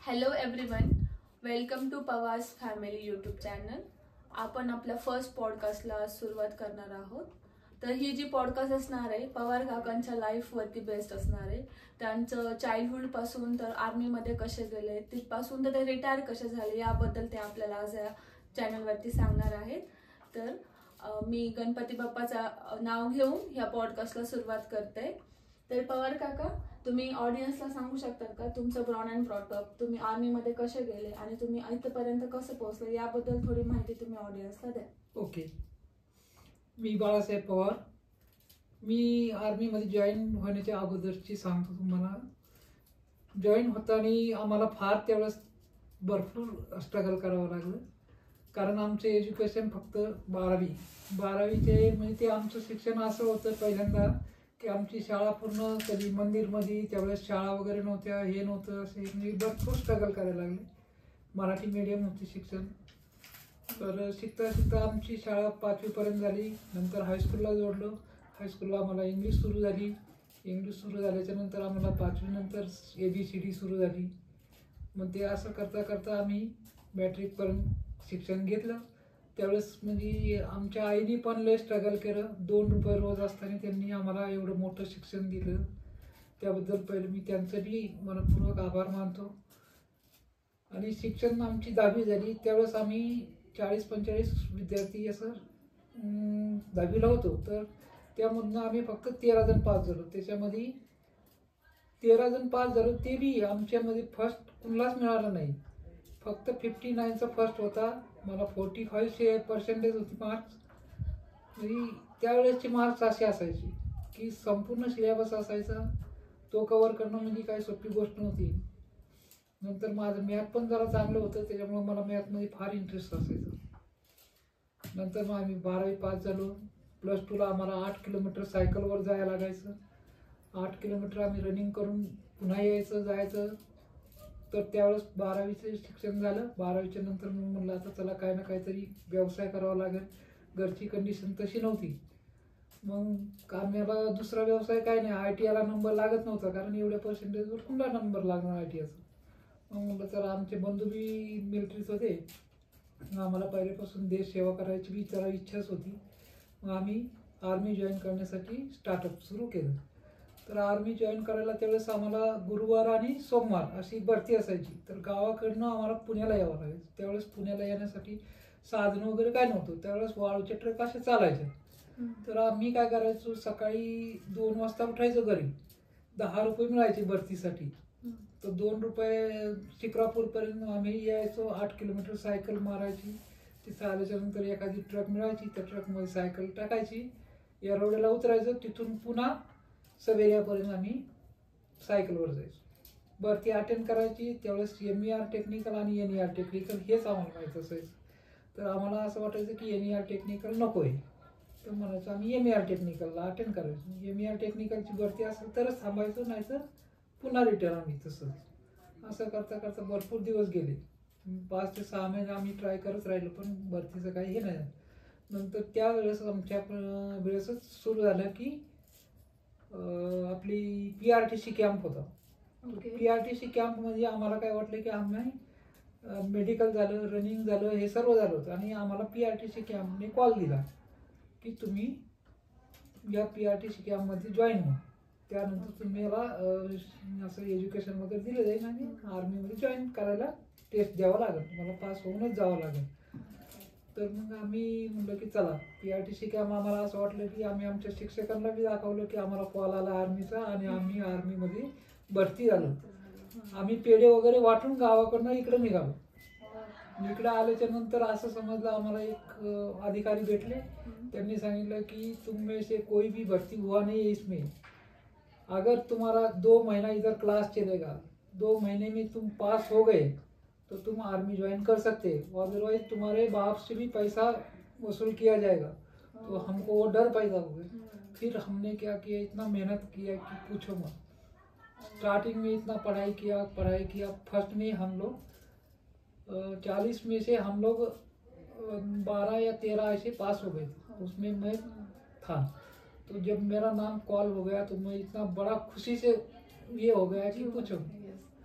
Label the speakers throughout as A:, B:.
A: Hello everyone, welcome to Pawar's family YouTube channel. आपण आपल्या first पॉडकास्टला सुरुवात करणार आहोत. तर ही जी पॉडकास्ट असणार आहे पवार काकांच्या लाईफवरती बेस्ड असणार आहे. त्यांचं चाइल्डहुडपासून तर आर्मीमध्ये कसे गेले, तिथपासून तर ते रिटायर कसे झाले याबद्दल ते आपल्याला आज या चॅनलवरती सांगणार आहेत. तर मी गणपती बाप्पाचा नाव घेऊन ह्या पॉडकास्टला सुरुवात करते. तर पवार काका, तुम्ही ऑडियन्सला सांगू शकता का तुमचं ब्रॉड अँड ब्रॉटअप, तुम्ही आर्मीमध्ये कसे गेले आणि तुम्ही इथपर्यंत कसं पोहोचले याबद्दल थोडी माहिती तुम्ही ऑडियन्सला द्या.
B: ओके. मी बाळासाहेब पवार. मी आर्मीमध्ये जॉईन होण्याच्या अगोदरची सांगतो तुम्हाला. जॉईन होताना आम्हाला फार त्यावेळेस भरपूर स्ट्रगल करावं लागलं, कारण आमचं एज्युकेशन फक्त 12वीचे म्हणजे ते आमचं शिक्षण असं होतं पहिल्यांदा की आमची शाळा पूर्ण कधी मंदिरमध्ये, त्यावेळेस शाळा वगैरे नव्हत्या, हे नव्हतं, असे म्हणजे भरपूर स्ट्रगल करायला लागले. मराठी मीडियम होती शिक्षण. तर शिकता शिकता आमची शाळा 5वीपर्यंत झाली. नंतर हायस्कूलला जोडलो. हायस्कूलला आम्हाला इंग्लिश सुरू झाली. इंग्लिश सुरू झाल्याच्यानंतर आम्हाला 5वी नंतर ABCD सुरू झाली. मग ते असं करता करता आम्ही मॅट्रिकपर्यंत शिक्षण घेतलं. त्यावेळेस म्हणजे आमच्या आईने पण लय स्ट्रगल केलं. 2 रुपये रोज असताना त्यांनी आम्हाला एवढं मोठं शिक्षण दिलं. त्याबद्दल पहिलं मी त्यांचं बी मनपूर्वक आभार मानतो. आणि शिक्षण आमची 10वी झाली त्यावेळेस आम्ही 40-45 विद्यार्थी असं 10वीला होतो. तर त्यामधनं आम्ही फक्त 13 जण पास झालो. त्याच्यामध्ये 13 जण पास झालो, ते बी आमच्यामध्ये फर्स्ट कुणालाच मिळालं नाही. फक्त 59चा फर्स्ट होता. मला 45% होती मार्क्स. म्हणजे त्यावेळेसचे मार्क्स असे असायचे की संपूर्ण सिलेबस असायचा, तो कव्हर करणं म्हणजे काही सोपी गोष्ट नव्हती. नंतर माझं मॅथ पण जरा चांगलं होतं, त्याच्यामुळे मला मॅथमध्ये फार इंटरेस्ट असायचा. नंतर मग आम्ही 12वी पास झालो. +2ला आम्हाला 8 किलोमीटर सायकलवर जायला लागायचं. 8 किलोमीटर आम्ही रनिंग करून पुन्हा यायचं जायचं. तर त्यावेळेस 12वीचं शिक्षण झालं. 12वीच्या नंतर मग म्हणलं आता चला काही ना काहीतरी व्यवसाय करावा लागेल. घरची कंडिशन तशी नव्हती. मग आम्हाला दुसरा व्यवसाय काय नाही, ITIला नंबर लागत नव्हता, कारण एवढ्या पर्सेंटेजवर कुठला नंबर लागणार ITIचा. मग म्हटलं चला, आमचे बंधू बी मिलिटरीत होते. आम्हाला पहिल्यापासून देश सेवा करायची बी जरा इच्छाच होती. मग आम्ही आर्मी जॉईन करण्यासाठी स्टार्टअप सुरू केलं. तर आर्मी जॉईन करायला त्यावेळेस आम्हाला गुरुवार आणि सोमवार अशी भरती असायची. तर गावाकडनं आम्हाला पुण्याला यावं लागायचं. त्यावेळेस पुण्याला येण्यासाठी साधन वगैरे काय नव्हतं. त्यावेळेस वाळूचे ट्रक असे चालायचे. तर आम्ही काय करायचो, सकाळी 2 वाजता उठायचो घरी. 10 रुपये मिळायचे भरतीसाठी. तर 2 रुपये शिक्रापूरपर्यंत आम्ही यायचो. 8 किलोमीटर सायकल मारायची. तिथं आल्याच्यानंतर एखादी ट्रक मिळायची, त्या ट्रकमध्ये सायकल टाकायची, येरवड्याला उतरायचं. तिथून पुन्हा सवेऱ्यापर्यंत आम्ही सायकलवर जायचो. भरती अटेंड करायची. त्यावेळेस MER टेक्निकल आणि NER टेक्निकल हेच आम्हाला माहीत असायचं. तर आम्हाला असं वाटायचं की NER टेक्निकल नको आहे. तर म्हणायचं आम्ही MER टेक्निकलला अटेंड करायचो. MER टेक्निकलची भरती असेल तरच थांबायचो, नाही तर पुन्हा रिटर्न आम्ही तसंच. असं करता करता भरपूर दिवस गेले. 5 ते 6 महिने आम्ही ट्राय करत राहिलो, पण भरतीचं काही हे नाही. नंतर त्यावेळेस आमच्या वेळेसच सुरू झालं की आपली PRTC कॅम्प होता. PRTC कॅम्पमध्ये आम्हाला काय वाटलं की आम्ही मेडिकल झालं, रनिंग झालं, हे सर्व झालं होतं. आणि आम्हाला PRTC कॅम्पने कॉल दिला की तुम्ही या PRTC कॅम्पमध्ये जॉईन व्हा. त्यानंतर तुम्हाला असं एज्युकेशन वगैरे दिलं जाईल आणि आर्मीमध्ये जॉईन करायला टेस्ट द्यावं लागेल, मला पास होऊनच जावं लागेल. तर मग आम्ही म्हणलं की चला PRTC कॅम्प. आम्हाला असं वाटलं की आम्ही आमच्या शिक्षकांना बी दाखवलं की आम्हाला कॉल आला आर्मीचा आणि आम्ही आर्मीमध्ये भरती झालो. आम्ही पेढे वगैरे वाटून गावाकडनं इकडे निघालो. इकडे आल्याच्या नंतर असं समजलं, आम्हाला एक अधिकारी भेटले. त्यांनी सांगितलं कि तुम में से कोई भी भर्ती हुआ नहीं है इसमें. अगर तुम्हारा 2 महीना इधर क्लास चलेगा, 2 महीने में तुम पास हो गए तो तुम आर्मी ज्वाइन कर सकते हो, अदरवाइज तुम्हारे बाप से भी पैसा वसूल किया जाएगा. तो हमको वो डर पैदा हो गया. फिर हमने क्या किया, इतना मेहनत किया कि पूछो मत. स्टार्टिंग में इतना पढ़ाई किया. फर्स्ट में हम लोग 40 में से हम लोग 12 या 13 ऐसे पास हो गए थे. उसमें मैं था. तो जब मेरा नाम कॉल हो गया तो मैं इतना बड़ा खुशी से ये हो गया कि पूछो.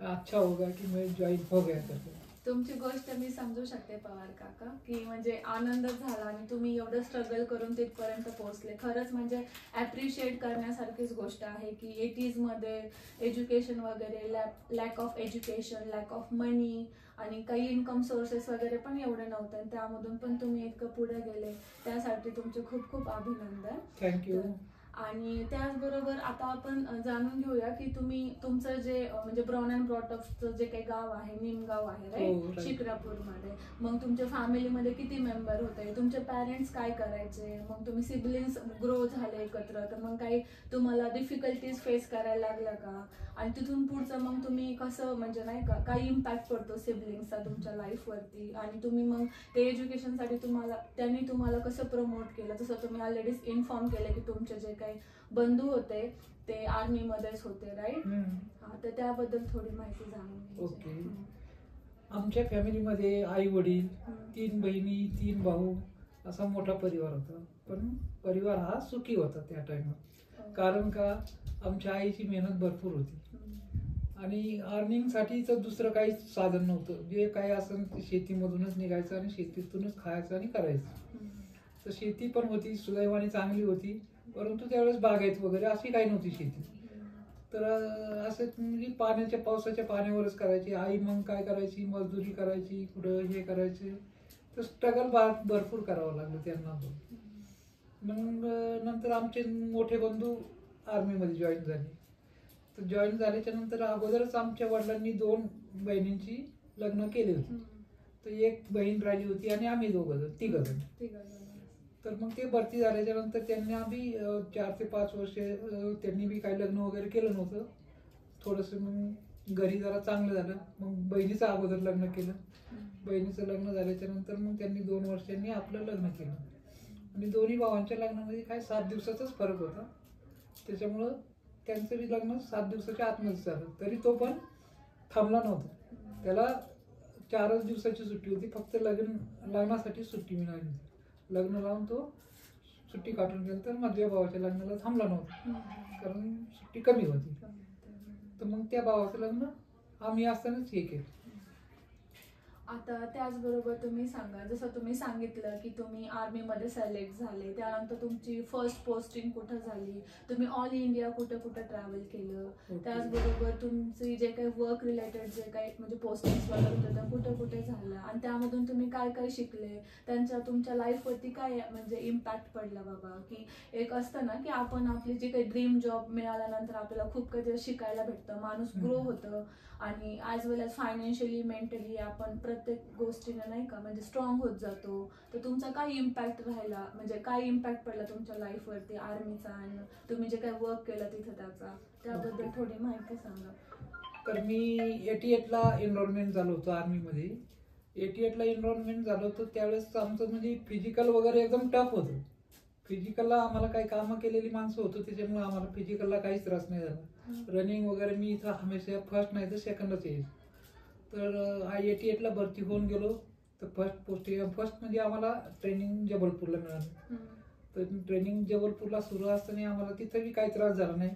B: अच्छा होगा की मैं जॉईन हो गया करके.
A: तुमची गोष्ट मी समजू शकते पवार काका, की म्हणजे आनंद झाला आणि तुम्ही एवढं स्ट्रगल करून तिथपर्यंत पोहोचले. खरंच म्हणजे ॲप्रिशिएट करण्यासारखीच गोष्ट आहे की 80s मध्ये एज्युकेशन वगैरे, lack of education, lack of money आणि काही इन्कम सोर्सेस वगैरे पण एवढे नव्हते आणि त्यामधून पण तुम्ही इतकं पुढे गेले, त्यासाठी तुमचे खूप खूप अभिनंदन.
B: थँक्यू.
A: आणि त्याचबरोबर आता आपण जाणून घेऊया की तुम्ही तुमचं जे म्हणजे ब्रॉन अँड ब्रॉटअपचं जे काही गाव आहे, निमगाव आहे, राईट, शिक्रापूरमध्ये. मग तुमच्या फॅमिलीमध्ये किती मेंबर होते, तुमचे पॅरेंट्स काय करायचे, मग तुम्ही सिबलिंग्स ग्रो झाले एकत्र, तर मग काही तुम्हाला डिफिकल्टीज फेस करायला लागल्या का, आणि तिथून पुढचं मग तुम्ही कसं म्हणजे नाही का काही इम्पॅक्ट पडतो सिबलिंग्सचा तुमच्या लाईफवरती, आणि तुम्ही मग ते एज्युकेशनसाठी त्यांनी तुम्हाला कसं प्रमोट केलं. जसं तुम्ही ऑलरेडीच इन्फॉर्म केलं की तुमचे जे काही बंधू होते ते आर्मीमध्येच होते, राईट. तर त्याबद्दल थोडी माहिती जाणून
B: ओके. आमच्या फॅमिलीमध्ये आई वडील, 3 बहिणी, 3 भाऊ असा मोठा परिवार होता. पण परिवार हा सुखी होता त्या टाइमात. कारण का आमच्या आईची मेहनत भरपूर होती आणि अर्निंगसाठी तर दुसरं काहीच साधन नव्हतं. जे काही असेल ते शेतीमधूनच निघायचं आणि शेतीतूनच खायचं आणि करायचं. तर शेती पण होती, सुदैवाने चांगली होती, परंतु त्यावेळेस बागायत वगैरे अशी काही नव्हती शेती. तर असं म्हणजे पावसाच्या पाण्यावरच करायची. आई मग काय करायची, मजदुरी करायची, कुठं हे करायचे. तर स्ट्रगल भरपूर करावं लागलं त्यांना. मग नंतर आमचे मोठे बंधू आर्मीमध्ये जॉईन झाले. तर जॉईन झाल्याच्या नंतर अगोदरच आमच्या वडिलांनी 2 बहिणींची लग्न केली होती. तर एक बहीण राहिली होती आणि आम्ही तिघ जण. तर मग ते भरती झाल्याच्या नंतर त्यांनी बी 4 ते 5 वर्ष त्यांनी बी काही लग्न वगैरे केलं नव्हतं. थोडंसं मग घरी जरा चांगलं झालं. मग बहिणीचं अगोदर लग्न केलं. बहिणीचं लग्न झाल्याच्या नंतर मग त्यांनी 2 वर्षांनी आपलं लग्न केलं. आणि दोन्ही भावांच्या लग्नामध्ये काय 7 दिवसाचाच फरक होता. त्याच्यामुळं त्यांचं बी लग्न 7 दिवसाच्या आतमध्येच झालं. तरी तो पण थांबला नव्हता. त्याला 4च दिवसाची सुट्टी होती. फक्त लग्नासाठी सुट्टी मिळाली. लग्न लावून तो सुट्टी काढून गेला. तर माझ्या भावाच्या लग्नाला थांबला नव्हता, कारण सुट्टी कमी होती. तर मग त्या भावाचं लग्न आम्ही असतानाच हे केलं.
A: आता त्याचबरोबर तुम्ही सांगा, जसं तुम्ही सांगितलं की तुम्ही आर्मीमध्ये सिलेक्ट झाले, त्यानंतर तुमची फर्स्ट पोस्टिंग कुठं झाली, तुम्ही ऑल इंडिया कुठं कुठं ट्रॅव्हल केलं, त्याचबरोबर तुमची जे काही वर्क रिलेटेड जे काही म्हणजे पोस्टिंग्स वगैरे होतं त्या कुठे कुठे झालं, आणि त्यामधून तुम्ही काय काय शिकले, त्यांचा तुमच्या लाईफवरती काय म्हणजे इम्पॅक्ट पडला बाबा. की एक असतं ना की आपण आपली जे काही ड्रीम जॉब मिळाल्यानंतर आपल्याला खूप काही शिकायला भेटतं, माणूस ग्रो होतं, आणि ॲज वेल एज फायनान्शियली, मेंटली आपण प्रत्येक गोष्टीने नाही का म्हणजे स्ट्रॉंग होत जातो. तर तुमचा काय इम्पॅक्ट राहिला, म्हणजे काय इम्पॅक्ट पडला तुमच्या लाईफवरती आर्मीचा, आणि तुम्ही जे काही वर्क केलं तिथं त्याबद्दल थोडी माहिती सांगा.
B: तर मी 88ला एनरोलमेंट झालो होतो आर्मीमध्ये. 88ला एनरोलमेंट झालं होतं त्यावेळेस आमचं म्हणजे फिजिकल वगैरे एकदम टफ होतं. फिजिकलला आम्हाला काही कामं केलेली माणसं होतं, त्याच्यामुळे आम्हाला फिजिकलला काहीच त्रास नाही झाला. रनिंग वगैरे मी इथं हमेशा फर्स्ट नाही तर सेकंडच येईल. तर 88ला भरती होऊन गेलो. तर फर्स्ट म्हणजे आम्हाला ट्रेनिंग जबलपूरला मिळालं. तर ट्रेनिंग जबलपूरला सुरू असताना आम्हाला तिथंही काही त्रास झाला नाही.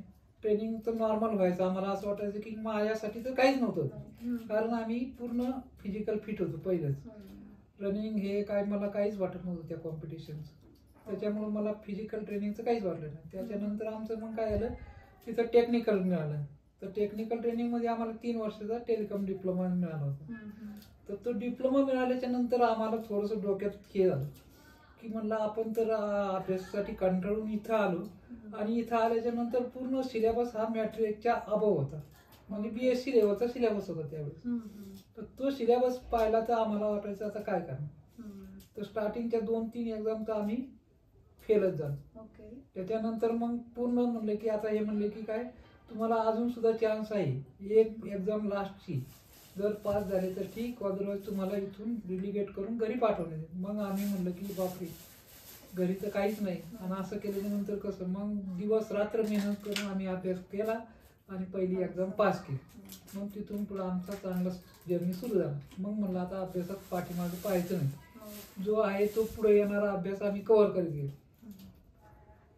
B: ट्रेनिंग तर नॉर्मल व्हायचं. आम्हाला असं वाटायचं की माझ्यासाठी तर काहीच नव्हतं, कारण आम्ही पूर्ण फिजिकल फिट होतो पहिलेच. रनिंग हे काय मला काहीच वाटत नव्हतं त्या कॉम्पिटिशनचं. त्याच्यामुळे मला फिजिकल ट्रेनिंगचं काहीच वाटलं नाही. त्याच्यानंतर आमचं मग काय झालं, तिथं टेक्निकल मिळालं. तर टेक्निकल ट्रेनिंगमध्ये आम्हाला 3 वर्षाचा टेलिकॉम डिप्लोमा मिळाला होता. तर तो डिप्लोमा मिळाल्याच्या नंतर आम्हाला थोडंसं डोक्यात हे झालं की म्हणलं आपण तर अभ्यासासाठी कंटाळून इथं आलो, आणि इथं आल्याच्या नंतर पूर्ण सिलेबस हा मॅट्रिकच्या अबव होता, म्हणजे BSc लेवलचा सिलेबस होता त्यावेळेस. तर तो सिलेबस पाहिला तर आम्हाला वाटायचं आता काय करणार. तर स्टार्टिंगच्या 2-3 एक्झाम तर आम्ही फेलच झालो. त्याच्यानंतर मग पूर्ण म्हणले की आता हे म्हणले की काय तुम्हाला अजून सुद्धा चान्स आहे, एक एक्झाम लास्टची, जर पास झाले तर ठीक, अदरवाईज तुम्हाला इथून रिलिगेट करून घरी पाठवणे. मग आम्ही म्हणलं की बापरे, घरी तर काहीच नाही, आणि असं केल्यानंतर कसं. मग दिवस रात्र मेहनत करून आम्ही अभ्यास केला आणि पहिली एक्झाम पास केली. मग तिथून पुढे आमचा चांगला जर्नी सुरू झाला. मग म्हणलं आता अभ्यासात पाठीमागं पाहायचं नाही, जो आहे तो पुढे येणारा अभ्यास आम्ही कव्हर करीत गेलो.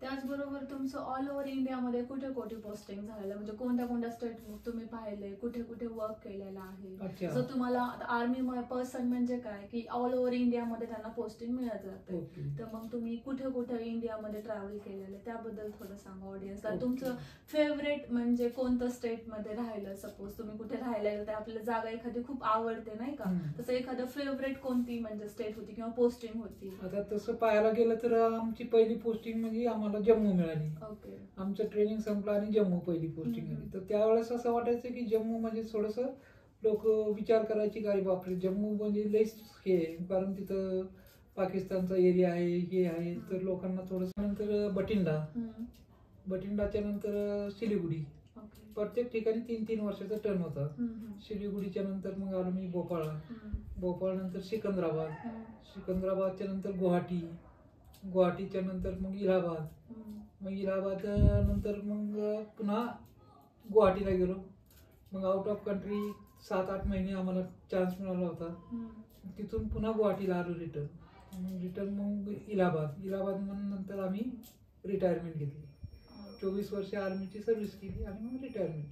A: त्याचबरोबर तुमचं ऑल ओव्हर इंडियामध्ये कुठे कुठे पोस्टिंग झालेलं, म्हणजे कोणत्या कोणत्या स्टेट तुम्ही पाहिले, कुठे कुठे वर्क केलेलं आहे?
B: अच्छा.
A: जर तुम्हाला आर्मी पर्सन म्हणजे काय की ऑल ओव्हर इंडियामध्ये त्यांना पोस्टिंग मिळत जाते,
B: ओके.
A: तर मग तुम्ही कुठे कुठे इंडियामध्ये ट्रॅव्हल केलेलं त्याबद्दल थोडं सांगा ऑडियन्सला.
B: ओके.
A: तुमचं फेवरेट म्हणजे कोणतं स्टेटमध्ये राहिलं, सपोज तुम्ही कुठे राहिलेलं तर आपल्याला जागा एखादी खूप आवडते नाही का, तसं एखादं फेवरेट कोणती म्हणजे स्टेट होती किंवा पोस्टिंग होती?
B: आता तसं पाहायला गेलं तर आमची पहिली पोस्टिंग म्हणजे आम्हाला जम्मू मिळाली.
A: ओके.
B: आमचं ट्रेनिंग संपलं आणि जम्मू पहिली पोस्टिंग आली. तर त्यावेळेस असं वाटायचं की जम्मू म्हणजे थोडंसं लोक विचार करायची गाडी बापरे जम्मू म्हणजे लईच हे आहे, कारण तिथं पाकिस्तानचा एरिया आहे, हे आहे, तर लोकांना थोडंसं. नंतर बठिंडाच्या नंतर सिलिगुडी, प्रत्येक ठिकाणी 3-3 वर्षाचा टर्न होता. सिलिगुडीच्या नंतर मग आलो मी भोपाळला, भोपाळ नंतर सिकंदराबादच्या नंतर गुवाहाटीच्या नंतर मग इलाहाबाद, मग इलाहाबाद नंतर मग पुन्हा गुवाहाटीला गेलो. मग आउट ऑफ कंट्री 7-8 महिने आम्हाला चान्स मिळाला होता. तिथून पुन्हा गुवाहाटीला आलो रिटर्न मग इलाहाबाद नंतर आम्ही रिटायरमेंट घेतली. 24 वर्ष आर्मीची सर्व्हिस केली आणि मग रिटायरमेंट.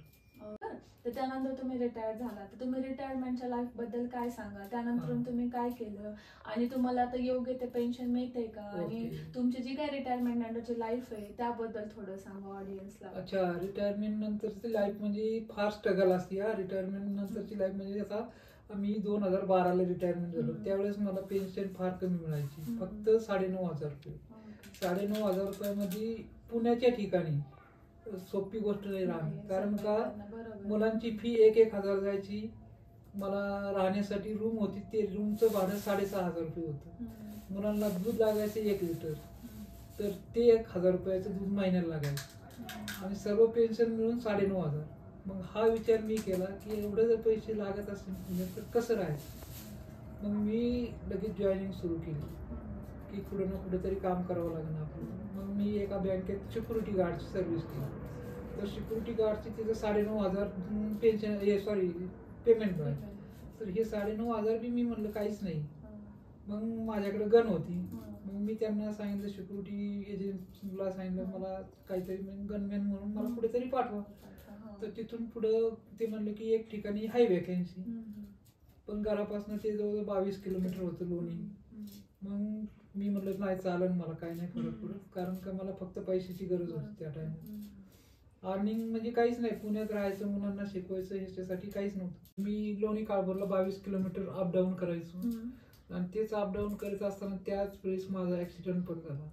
A: तर त्यानंतर तुम्ही रिटायर झाला, तर तुम्ही रिटायरमेंटच्या लाईफ बद्दल काय सांगा? त्यानंतर तुम्ही काय केलं आणि तुम्हाला आता योग्य ते पेन्शन मिळते का? आणि तुमची जी काय रिटायरमेंट नंतरची लाईफ आहे त्याबद्दल थोडं सांगा ऑडियन्सला.
B: अच्छा, रिटायरमेंट नंतरची लाईफ म्हणजे फार स्ट्रगल असते. रिटायरमेंट नंतरची लाईफ म्हणजे आता मी 2012ला रिटायरमेंट झालो, त्यावेळेस मला पेन्शन फार कमी मिळायची, फक्त 9,500 रुपये. 9,500 रुपयामध्ये पुण्याच्या ठिकाणी सोपी गोष्ट नाही राहणे, कारण का मुलांची फी 1,000 जायची. मला राहण्यासाठी रूम होती, ते रूमचं भाडं 6,500 रुपये होतं. मुलांना दूध लागायचं 1 लिटर, तर ते 1,000 रुपयाचं दूध महिन्याला लागायचं आणि सर्व पेन्शन मिळून 9,500. मग हा विचार मी केला की एवढे जर पैसे लागत असतील तर कसं राहायचं. मग मी लगेच जॉईनिंग सुरू केली की कुठे ना कुठेतरी काम करावं लागणार आपल्याला. मग मी एका बँकेत सिक्युरिटी गार्डची सर्व्हिस केली. तर सिक्युरिटी गार्डची तिथं 9,500 पेमेंट मिळालं. तर हे 9,500 बी मी म्हणलं काहीच नाही. मग माझ्याकडे गन होती, मग मी त्यांना सांगितलं, सिक्युरिटी एजंटला सांगितलं मला काहीतरी गनमॅन म्हणून मला कुठेतरी पाठवा. तर तिथून पुढं ते म्हणले की एक ठिकाणी हाय वॅकन्सी, पण घरापासून ते जवळ 22 किलोमीटर होतं लोणी. मग मी म्हणलं नाही चालेल, मला काही नाही फरक पडत, कारण का मला फक्त पैशाची गरज होती त्या टाइमला. अर्निंग म्हणजे काहीच नाही, पुण्यात राहायचं, मुलांना शिकवायचं, ह्याच्यासाठी काहीच नव्हतं. मी लोणी काळभोरला 22 किलोमीटर अपडाऊन करायचो आणि तेच अपडाऊन करत असताना त्याच वेळेस माझा ऍक्सिडेंट पण झाला.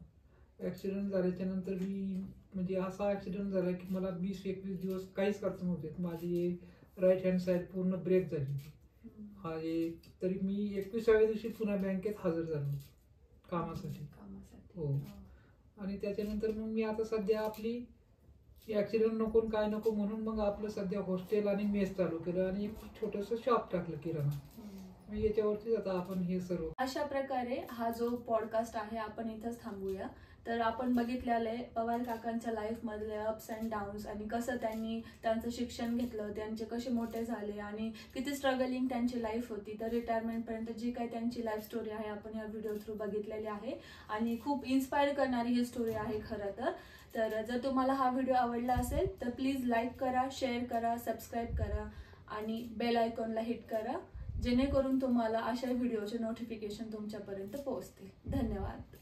B: ऍक्सिडेंट झाल्याच्या नंतर मी म्हणजे असा ऍक्सिडेंट झाला की मला 20-21 दिवस काहीच करता नव्हते. माझी राईट हँड साईड पूर्ण ब्रेक झाली. तरी मी 21व्या दिवशी पुन्हा बँकेत हजर झालो कामासाठी. हो. आणि त्याच्यानंतर मग मी आता सध्या आपली ऍक्सिडेंट नको काय नको म्हणून मग आपलं सध्या हॉस्टेल आणि मेस चालू केलं आणि एक छोटंसं शॉप टाकलं किराणा. मग याच्यावरतीच आता आपण हे सर्व.
A: अशा प्रकारे हा जो पॉडकास्ट आहे आपण इथंच थांबूया. तर आपण बघितलेलं आहे पवार काकांच्या लाईफ मधले अप्स अँड डाऊन्स आणि कसं त्यांनी त्यांचं शिक्षण घेतलं, त्यांचे कसे मोठे झाले आणि किती स्ट्रगलिंग त्यांची लाईफ होती. तर रिटायरमेंट पर्यंत जी काही त्यांची लाईफ स्टोरी आहे आपण या व्हिडिओ थ्रू बघितलेली आहे आणि खूप इन्स्पायर करणारी ही स्टोरी आहे खरं तर. तर जर तुम्हाला हा व्हिडिओ आवडला असेल तर प्लीज लाईक करा, शेअर करा, सबस्क्राईब करा आणि बेल आयकॉनला हिट करा, जेणेकरून तुम्हाला अशा व्हिडिओचे नोटिफिकेशन तुमच्यापर्यंत पोहोचतील. धन्यवाद.